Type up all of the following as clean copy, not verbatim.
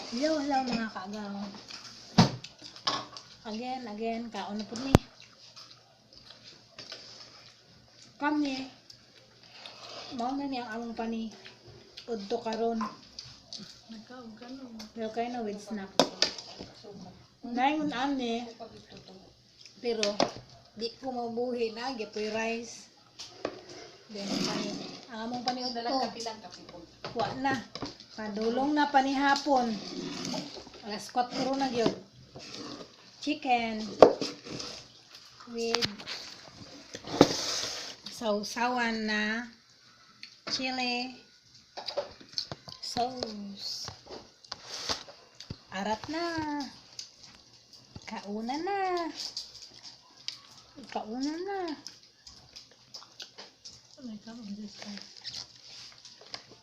Hello, mga kaagaw. Again, kaon na po ni. Kami, mauna niya ang among pani. Udto karon. Pero kayo na with snack. Naingon ani. Pero, di ko mabuhi na. Gipoy rice. Then, ang among pani udto. Wa na. Padulong na panihapon. Alas 4 na gyud. Chicken with sausawan na chili sauce. Arat na. Kauna na. Kauna na.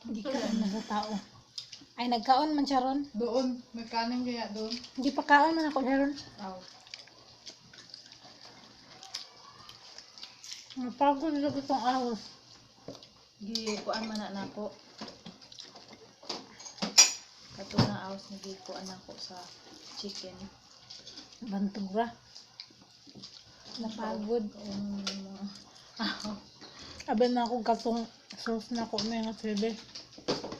Hindi ka na sa tao. Ay, nagkaon man siya ron. Doon, may kanin kaya doon. Hindi pa kaon man ako siya ron. Aw. Napagod na itong ahos. Gikuan man na nako. Kato na aos na gikuan ako sa chicken. Bantura. Napagod. Aben na akong katong sauce na ako may nga sebe.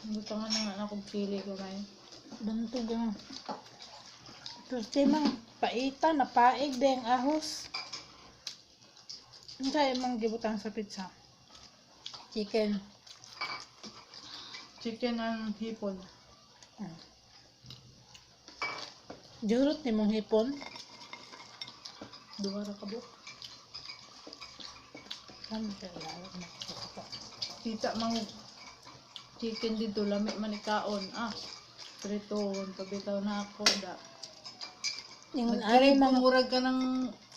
Gusto nga na akong pili ko kayo. Bantog ang. Tapos timang paita, napaig din ang ahos. Ano tayo mang gibutang sa pizza? Chicken. Chicken and hipon. Jurot ni mong hipon. Duwa ra ka bu. Kami tayo lalak na ito. Tita mang chicken dito lami manikaon. Prito pabitaw na ako da. Yung Nagkrib ani mga murag ka ng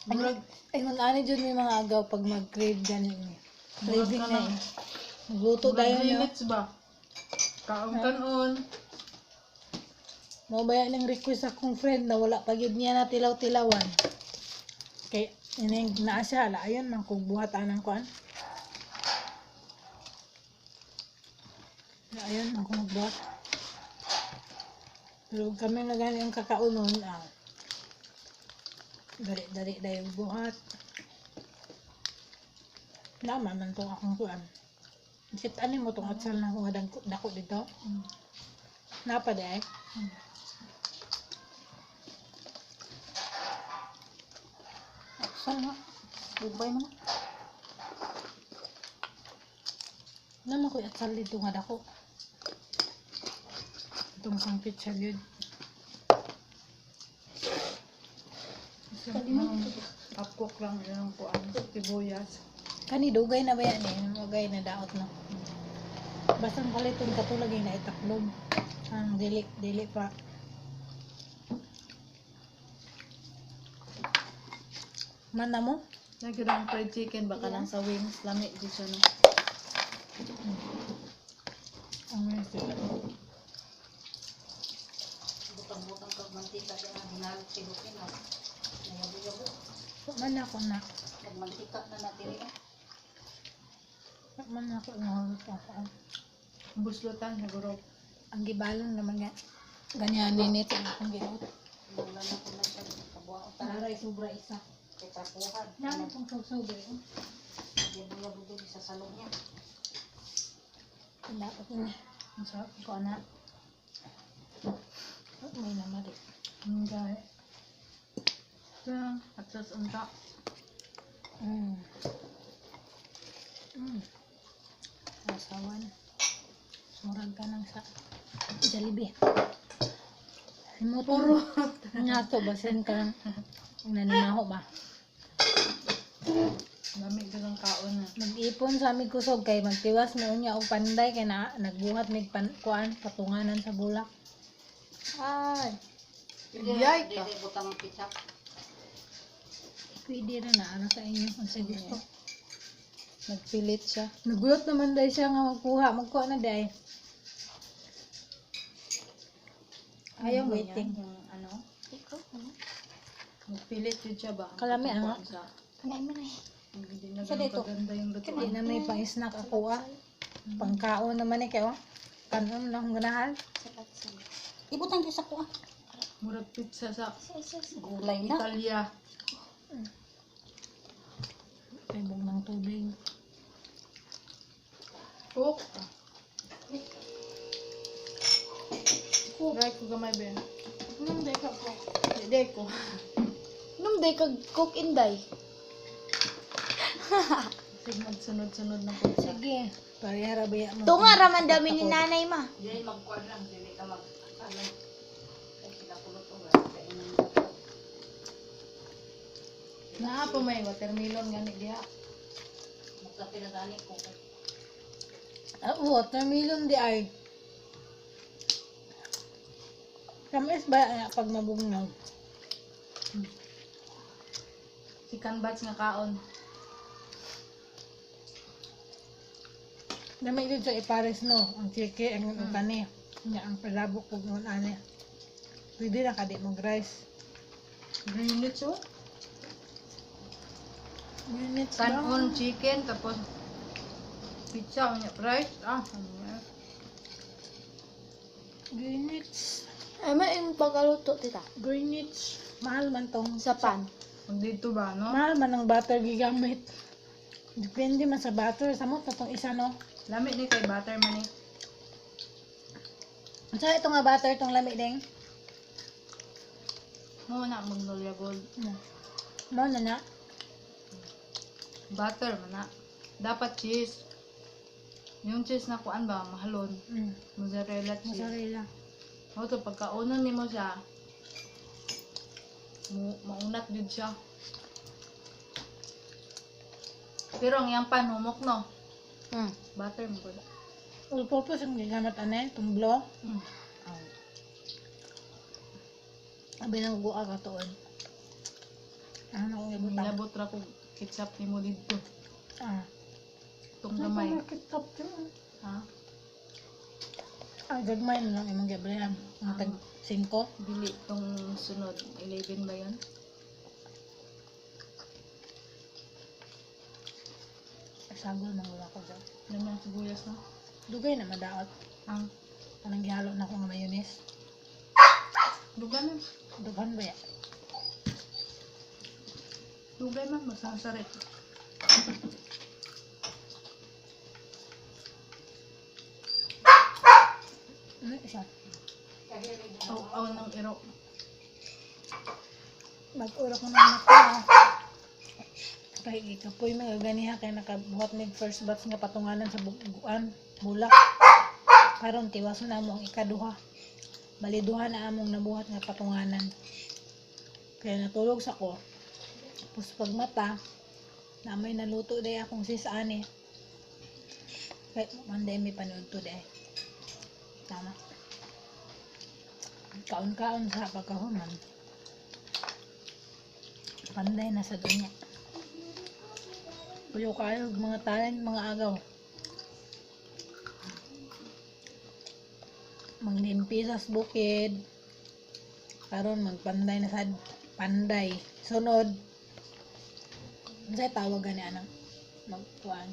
murag ayun ani jud may mga agaw pag mag-crave ganin. Craving ka na ng- eh. Nagluto dayon no. minutes ba? Kaon kanon. Mo ba yan ang request akong friend na wala pa gyud niya na tilaw-tilawan. Kay ining naa siya ala ayon man kung buhat anang kuan. Ayun man kung magbuhat. Pero kami na gani ang kakaunon dali dayon buhat. Naman man tong akong kuan. Sit ani mo tong atsal na kung dako dito. Napa day? Atsal na. Bubay mo na. Naman ko atsal dito nga dako. Itong sang pizza yun. Apkok lang yung kuan sibuyas. Kani dugay na ba yan eh? Dugay na daot na. Basta ang kaliton katulog yung naitaklob. Ang dili pa. Mana mo? Lagi lang fried chicken baka lang sa wings lamig di siya no. Ang meron sila. Butang-butang kag mantika siya na hinalit si Lukin na. Nayabo-yabo. Man ako na. Kag mantika na natin ito. Man ako nahulog ako. Buslutan siguro. Ang gibalon naman nga. Ganyan ninit ang akong ginuot. Wala na ko na siya kabuang utan. Taray sobra isa. Kay trapuhan. Dami pong sobra. Yabo-yabo din sa salon niya. Dapat ini. Ang sarap ko na. May namari. Hindi. Sa atas unta. Asawan. Murag ka ng sa Jollibee. Puro. Nato basin ka. Naninaho ba? Lamig ka ng kaon na. Nag-ipon sa aming kusog kay magtiwas mo niya og panday kay na nagbuhat mig kuan patunganan sa bulak. Ay, Yay ka. Dili butang pizza. pwede na ano sa inyo kung sa gusto. Nagpilit siya. Nagulat naman dahil siya nga magkuha na dahil. Ayaw mo waiting. yan, yung ano? Nagpilit yun siya ba? Kalami, ano? Sa, Kanay mo na eh. hindi na Sa ganun dito. kaganda yung lutuan. Hindi na may pang-snack ako Pangkaon naman eh kayo. Kanon lang akong ganahan. Ibutang ko sa ko ah. Murag pizza sa Gulay na. Italia. Tibog ng tubig. Cook. Right ko gamay ba? Hindi ka po. Hindi ko. Nung day kag cook inday. Sige, magsunod-sunod na po siya. Sige. Parihara ba yan mo? To nga raman dami ni nanay ma. Dili magkuan lang, dili ka mag ano. Ay pinakulot ko ba kainan dapat. Naa po may watermelon gani diha. Magkape na gani ko. Watermelon di ay. Kamis ba pag mabugnaw? Si Canbats nga kaon. Dami dito sa ipares no. Ang chiki, ang kani. Nga ang palabok kung nun ani. Pwede na kadi mag-rice. Greenwich oh. Minutes Kanon chicken tapos pizza unya rice. Ano yan? Greenwich. Ay may yung pagkaluto tita. Greenwich. Mahal man tong. Sa pan. Pag dito ba no? Mahal man ang butter gigamit. Depende man sa butter. Samo pa tong isa no. Lami ni kay butter man eh. Sa ito nga butter tong lami ding. Mo na Magnolia Gold. Mo na na. Butter man na. Dapat cheese. Yung cheese na kuan ba mahalon. Mozzarella cheese. Mozzarella. O to pagkaunon nimo siya. Maunat jud siya. Pero ang iyang panumok no. Butter mo gud. All purpose ang gigamit ane, tumblo. Abi nang guwa ka tuon. Ano ang ibutang? Nilabot ra ko ketchup nimo dito. Itong gamay. Kitap yun. Ha? Gagmay na lang imong gabrihan. Ang tag 5. Dili itong sunod. 11 ba yun? Sagol man wala ko dyan. Lamang sibuyas na. Dugay na madaot. Ang Anong gihalo na ko nga mayonnaise. dugay man. Dughan ba yan? Dugay man. Masasarit. Ano isa? Aw ng iro. Mag-ura ko na nakita. Kay ikapoy magaganiha kay nakabuhat mig first batch nga patunganan sa buguan, bulak. Karon tiwas na mo ang ikaduha. Bali duha na among nabuhat nga patunganan. Kaya natulog sa ko. Tapos pag mata, na may naluto day akong sis ani. Kaya manday may panood to day. Tama. Kaon-kaon sa pagkahuman. Panday na sa dunya. Puyo kayo, mga talent, mga agaw. Manglimpi sa bukid. Karon magpanday na sa panday. Sunod. Ano tawag gani anang magkuan?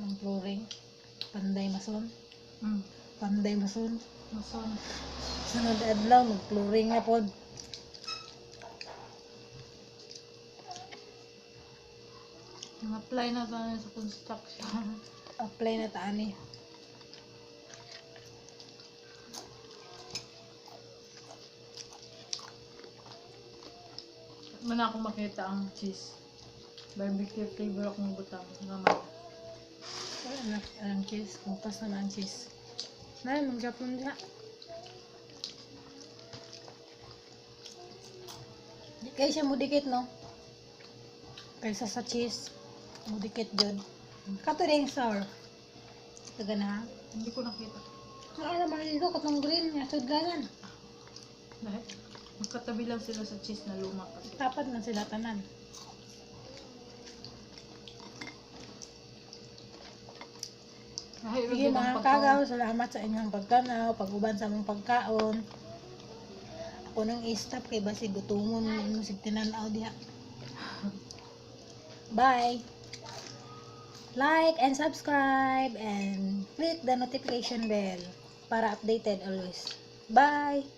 Ng flooring. Panday mason. Panday mason. Mason. Sunod adlaw mag-flooring na pod. Nang-apply na tayo sa construction. Apply na taani. Man ako makita ang cheese. Barbecue flavor akong butang. Naman. Wala na ang cheese. Kumpas na ang cheese. Nay, mag-Japon diha. Di kay siya mudikit no? Kaysa sa cheese. Mudikit jud. Kato rin sour. Taga na. Hindi ko nakita. Ano naman dito katong green nga sudlanan. Dahil magkatabi lang sila sa cheese na luma kasi. Tapat man sila tanan. Dahil Sige mga kagaw, salamat sa inyong pagtanaw, pag-uban sa mong pagkaon. Ako nang i-stop kay basi gutumon mo sig tinanaw diha. Bye. Like and subscribe and click the notification bell para updated always. Bye!